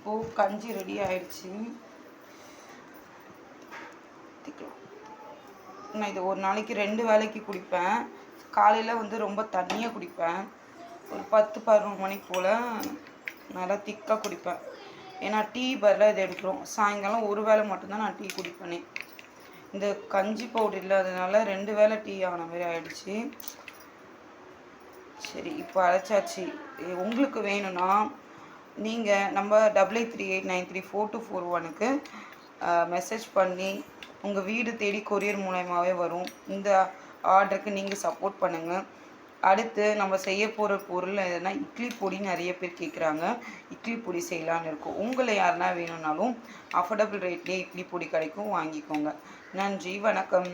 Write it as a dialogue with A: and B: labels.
A: இப்போது கஞ்சி ரெடி ஆயிடுச்சு. நான் இது ஒரு நாளைக்கு 2 வேளைக்கு குடிப்பேன். காலையில் வந்து ரொம்ப தண்ணியாக குடிப்பேன். ஒரு 10-11 மணி போல் நல்லா திக்காக குடிப்பேன். ஏன்னா டீ பதிலாக இதை எடுக்கிறோம். சாயங்காலம் ஒரு வேளை மட்டும்தான் நான் டீ குடிப்பேனே. இந்த கஞ்சி பவுடர் இல்லாததுனால 2 வேளை டீ ஆன மாதிரி ஆயிடுச்சு. சரி, இப்போ அரைச்சாச்சு. உங்களுக்கு வேணும்னா நீங்கள் நம்ம 8838934241க்கு மெசேஜ் பண்ணி உங்கள் வீடு தேடி கொரியர் மூலயமாவே வரும். இந்த ஆர்டருக்கு நீங்கள் சப்போர்ட் பண்ணுங்கள். அடுத்து நம்ம செய்ய போகிற பொருள் எதுனா இட்லி பொடி நிறைய பேர் கேட்குறாங்க. இட்லி பொடி செய்யலான்னு இருக்கும். உங்களை யாருன்னா வேணும்னாலும் அஃபோர்டபுள் ரேட்லேயே இட்லி பொடி கிடைக்கும், வாங்கிக்கோங்க. நன்றி, வணக்கம்.